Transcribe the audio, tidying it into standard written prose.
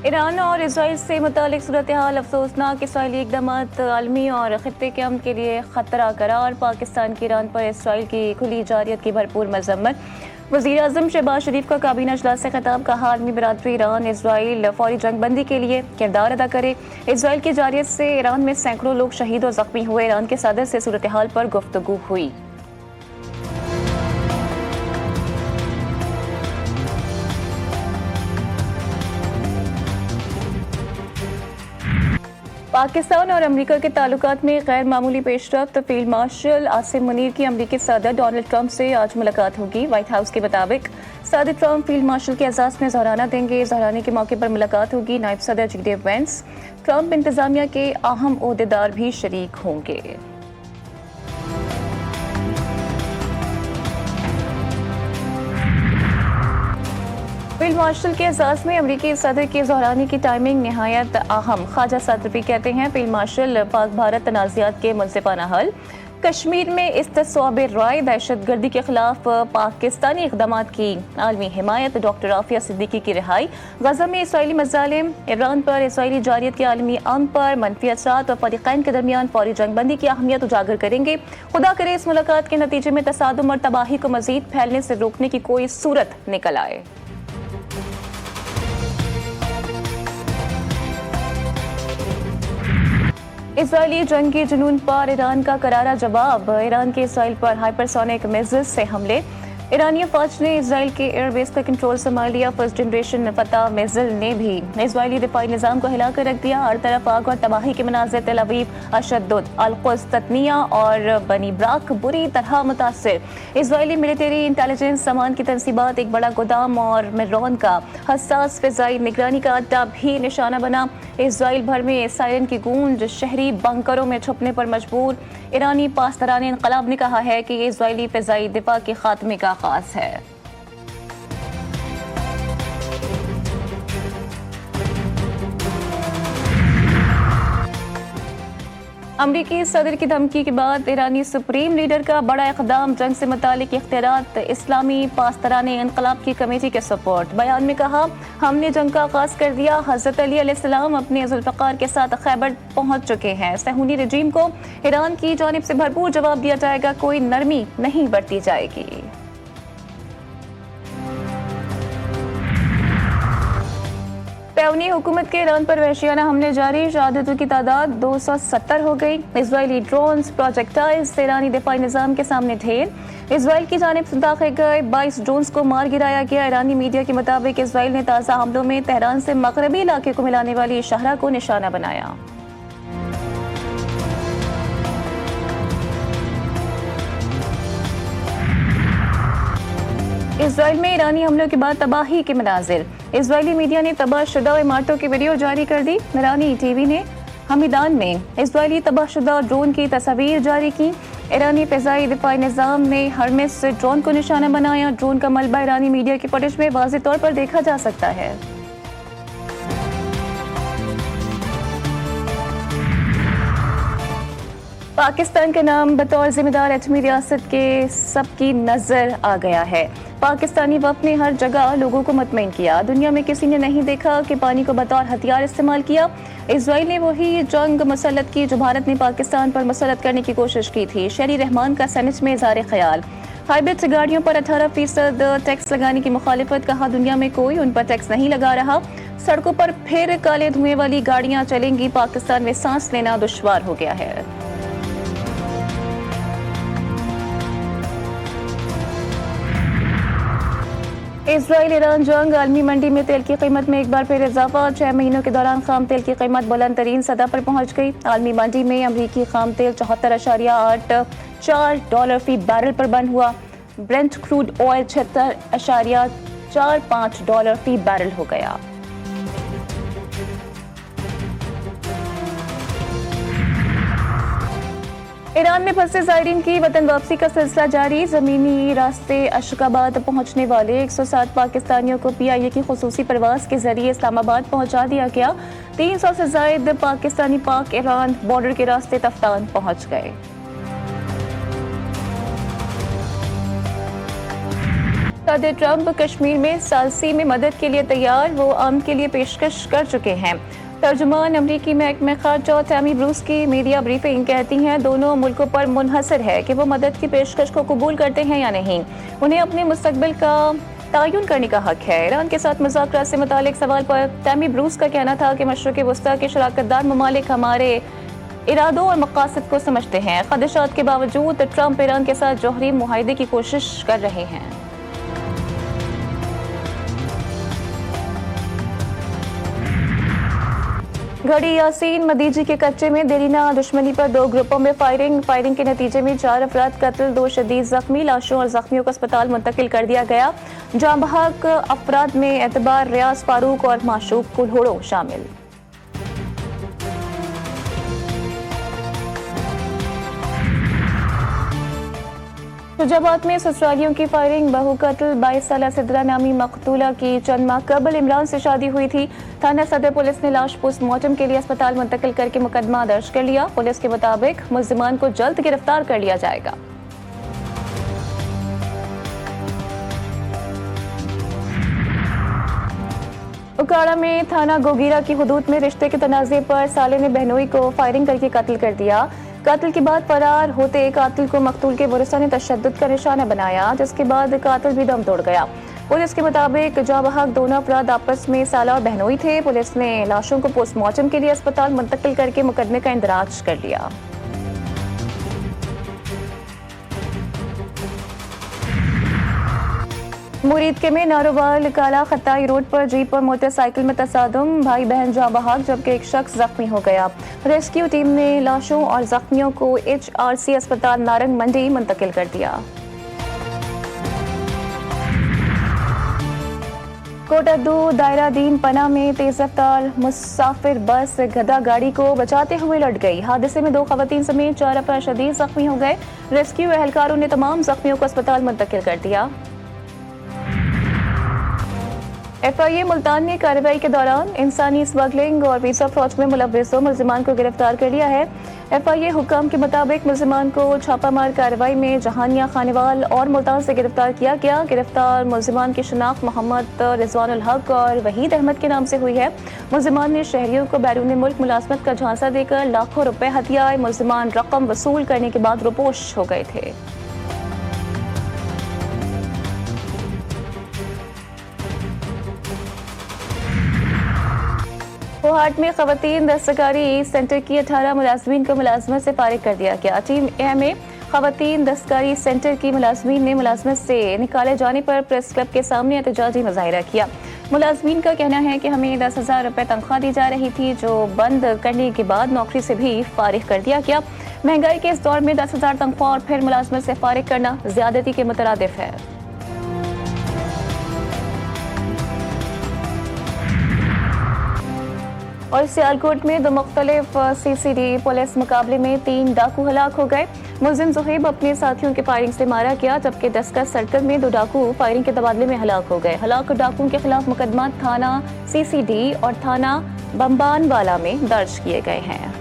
Iran और Israel से मुतालिक सूरत हाल अफसोसनाक। इसराइली इक़दामात आलमी और खित्ते के अमन के लिए ख़तरा करार। पाकिस्तान की ईरान पर इसराइल की खुली जारियत की भरपूर मजम्मत। वज़ीर आज़म शहबाज शरीफ का काबीना इजलास से खिताब। कहा आलमी बरादरी ईरान इसराइल फौरी जंग बंदी के लिए किरदार अदा करे। इसराइल की जारियत से ईरान में सैकड़ों लोग शहीद और ज़ख्मी हुए। ईरान के सदर से सूरत हाल पर गुफ्तगू हुई। पाकिस्तान और अमेरिका के ताल्लुकात में गैर मामूली पेशरफ्त। फील्ड मार्शल आसिम मुनीर की अमेरिकी सदर डोनाल्ड ट्रंप से आज मुलाकात होगी। व्हाइट हाउस के मुताबिक सदर ट्रंप फील्ड मार्शल के एजाज़ में ज़हराना देंगे। ज़हराने के मौके पर मुलाकात होगी। नायब सदर JD Vance, ट्रंप इंतजामिया के अहम ओहदेदार भी शरीक होंगे। फील्ड मार्शल के एजाज़ में अमरीकी सदर के ज़हराने की टाइमिंग नहायत अहम। ख्वाजा सदर भी कहते हैं फील्ड मार्शल पाक भारत तनाज़ात के मुनसिफाना हल, कश्मीर में इस्तिस्वाब राय, दहशत गर्दी के खिलाफ पाकिस्तानी इक़दामात की आलमी हिमायत, डॉक्टर आफिया सिद्दीकी की रिहाई, गज़ा में इसराइली मज़ालिम, ईरान पर इसराइली जारियत के आलमी अमन पर मनफी असरात और फ़रीक़ैन के दरमियान फौरी जंग बंदी की अहमियत उजागर करेंगे। खुदा करे इस मुलाकात के नतीजे में तसादुम और तबाही को मज़ीद फैलने से रोकने की कोई सूरत निकल आए। इसराइली जंगी जुनून पर ईरान का करारा जवाब। ईरान के इसराइल पर हाइपरसोनिक मिसाइल्स से हमले। ईरानी फौज ने इसराइल के एयरबेस का कंट्रोल संभाल लिया। फर्स्ट जनरेशन फतह मिसाइल ने भी इसराइली दिफाई निज़ाम को हिला कर रख दिया। हर तरफ आग और तबाही के मनाज़िर। तेल अवीव, अशद्दुद, अल-कुद्स, तत्निया और बनी ब्राक बुरी तरह मुतासिर। इसराइली मिलिट्री इंटेलिजेंस सामान की तनसीबात, एक बड़ा गोदाम और मेरोन का हसास फ़िज़ाई निगरानी का अड्डा भी निशाना बना। इसराइल भर में सायरन की गूंज, शहरी बंकरों में छुपने पर मजबूर। ईरानी पासदारान इनकलाब ने कहा है कि ये इसराइली फ़िज़ाई दिफा के खात्मे का आगाज़ है। अमरीकी सदर की धमकी के बाद ईरानी सुप्रीम लीडर का बड़ा इक़दाम। जंग से मुतालिक इख्तियारात इस्लामी पासदारान इनकलाब की कमेटी के सपोर्ट। बयान में कहा हमने जंग का आगाज़ कर दिया। हज़रत अली अलैहिस्सलाम अपने ज़ुल्फ़िकार के साथ खैबर पहुँच चुके हैं। सहूनी रजीम को ईरान की जानिब से भरपूर जवाब दिया जाएगा। कोई नरमी नहीं बरती जाएगी। पैवनी हुकूमत के ईरान पर वहशियाना हमले जारी। शहादतों की तादाद 270 हो गई। इसराइली ड्रोन्स, प्रोजेक्टाइल्स ईरानी दिफाई निज़ाम के सामने ढेर। इसराइल की जानिब से दाखे गए 22 ड्रोन्स को मार गिराया गया। ईरानी मीडिया के मुताबिक इसराइल ने ताज़ा हमलों में तेहरान से मगरबी इलाके को मिलाने वाली शहरा को निशाना बनाया। इसराइल में ईरानी हमलों के बाद तबाही के मनाजिर। इसराइली मीडिया ने तबाहशुदा इमारतों की वीडियो जारी कर दी। ईरानी टीवी ने हमीदान में इसराइली तबाहशुदा ड्रोन की तस्वीर जारी की। ईरानी फ़िज़ाई दिफाई निज़ाम ने हर्मेस से ड्रोन को निशाना बनाया। ड्रोन का मलबा ईरानी मीडिया की फुटेज में वाज़ेह तौर पर देखा जा सकता है। पाकिस्तान का नाम बतौर जिम्मेदार एटमी रियासत के सबकी नज़र आ गया है। पाकिस्तानी वफ़द ने हर जगह लोगों को मुतमईन किया। दुनिया में किसी ने नहीं देखा कि पानी को बतौर हथियार इस्तेमाल किया। इसराइल ने वही जंग मुसल्लत की जो भारत ने पाकिस्तान पर मुसल्लत करने की कोशिश की थी। शेरी रहमान का सेनेट में इज़हार ख्याल। हाइब्रिड गाड़ियों पर 18% टैक्स लगाने की मुखालिफत। कहा दुनिया में कोई उन पर टैक्स नहीं लगा रहा। सड़कों पर फिर काले धुएं वाली गाड़ियाँ चलेंगी। पाकिस्तान में सांस लेना दुश्वार हो गया है। इसराइल ईरान जंग। आलमी मंडी में तेल की कीमत में एक बार फिर इजाफा। 6 महीनों के दौरान खाम तेल की कीमत बुलंद तरीन सतह पर पहुंच गई। आलमी मंडी में अमरीकी खाम तेल $74.84 फी बैरल पर बंद हुआ। ब्रेंट क्रूड ऑयल $76.45 फी बैरल हो गया। ईरान में फंसे ज़ायरीन की वतन वापसी का सिलसिला जारी। ज़मीनी रास्ते अशकाबाद पहुंचने वाले 107 पाकिस्तानियों को PIA की खुसूसी परवाज के जरिए इस्लामाबाद पहुंचा दिया गया। 300 से ज़ायद पाकिस्तानी पाक ईरान बॉर्डर के रास्ते तफ्तान पहुंच गए। सदर ट्रंप कश्मीर में सालसी में मदद के लिए तैयार, वो आम के लिए पेशकश कर चुके हैं। तर्जुमान अमरीकी महकमा खारजा टैमी ब्रूस की मीडिया ब्रीफिंग कहती हैं दोनों मुल्कों पर मुनहसर है कि वो मदद की पेशकश को कबूल करते हैं या नहीं। उन्हें अपने मुस्तकबिल का तयन करने का हक है। ईरान के साथ मुज़ाकरात से मुतालिक सवाल पर टैमी ब्रूस का कहना था कि मशरिक़ वस्ता के शराकतदार ममालिक हमारे इरादों और मकासद को समझते हैं। खदशात के बावजूद ट्रंप ईरान के साथ जौहरी मुआहदे की कोशिश कर रहे हैं। घड़ी यासीन मदीजी के कच्चे में देरीना दुश्मनी पर 2 ग्रुपों में फायरिंग के नतीजे में 4 अफराद कत्ल, 2 शदीद जख्मी। लाशों और जख्मियों को अस्पताल मुंतकिल कर दिया गया। जाँ बहक अफराद में एतबार, रियाज फारूक और माशूक कुल्होड़ो शामिल। शुजाबाद में ससुरालियों की फायरिंग, बहू कत्ल। 22 साल सिद्रा नामी मकतूला की चंद माह कबल इमरान से शादी हुई थी। थाना सदर पुलिस ने लाश पोस्टमार्टम के लिए अस्पताल मुंतकिल करके मुकदमा दर्ज कर लिया। पुलिस के मुताबिक मुल्जिमान को जल्द गिरफ्तार कर लिया जाएगा। उकाड़ा में थाना गोगीरा की हुदूद में रिश्ते के तनाज़े पर साले ने बहनोई को फायरिंग करके कत्ल कर दिया। कत्ल के बाद फरार होते कातिल को मकतूल के वरिसा ने तशद्दुद का निशाना बनाया, जिसके बाद कातिल भी दम तोड़ गया। पुलिस के मुताबिक जाँ बहक दोनों अफराद आपस में साला और बहनोई थे। पुलिस ने लाशों को पोस्टमार्टम के लिए अस्पताल मुंतकिल करके मुकदमे का इंदराज कर लिया। मुरीद के में नारोवाल काला खताई रोड पर जीप और मोटरसाइकिल में तसादुम, भाई बहन जाँ बहक जबकि एक शख्स जख्मी हो गया। रेस्क्यू टीम ने लाशों और जख्मियों को HRC अस्पताल नारंग मंडी मुंतकिल कर दिया। कोटादू दायरा दीन पना में तेज रफ्तार मुसाफिर बस गधा गाड़ी को बचाते हुए लट गई। हादसे में 2 खवातीन समेत 4 अफराद शदीद जख्मी हो गए। रेस्क्यू एहलकारों ने तमाम जख्मियों को अस्पताल मुंतकिल कर दिया। FIA मुल्तान ने कार्रवाई के दौरान इंसानी स्मगलिंग और वीजा फ्रॉड में मुलव्विस 2 मुल्जिमान को गिरफ्तार कर लिया है। FIA हुक्म के मुताबिक मुल्जिमान को छापामार कार्रवाई में जहानिया खानेवाल और मुल्तान से गिरफ्तार किया गया। गिरफ्तार मुल्जिमान की शनाख्त मोहम्मद रिजवानुल हक और वहीद अहमद के नाम से हुई है। मुल्जिमान ने शहरियों को बैरून मुल्क मुलाजमत का झांसा देकर लाखों रुपए हथियाए। मुल्जिमान रकम वसूल करने के बाद रुपोश हो गए थे। कोहाट में खवातीन दस्तकारी सेंटर की 18 मुलाजमीन को मुलाजमत से फारिग कर दिया गया। टीम ए में खवातीन दस्तकारी सेंटर की मुलाजमीन ने मुलाजमत से निकाले जाने पर प्रेस क्लब के सामने एहतजाजी मुजाहिरा किया। मुलाजमीन का कहना है कि हमें 10,000 रुपये तनख्वाह दी जा रही थी, जो बंद करने के बाद नौकरी से भी फारिग कर दिया गया। महंगाई के इस दौर में 10,000 तनख्वाह और फिर मुलाजमत से फारिग करना ज्यादती के मुतरादिफ है। और सियालकोट में 2 मुख्तलिफ CCD पुलिस मुकाबले में 3 डाकू हलाक हो गए। मुलजिम जुहैब अपने साथियों के फायरिंग से मारा गया, जबकि दस्कस सर्कल में 2 डाकू फायरिंग के तबादले में हलाक हो गए। हलाक डाकुओं के खिलाफ मुकदमा थाना CCD और थाना बम्बानवाला में दर्ज किए गए हैं।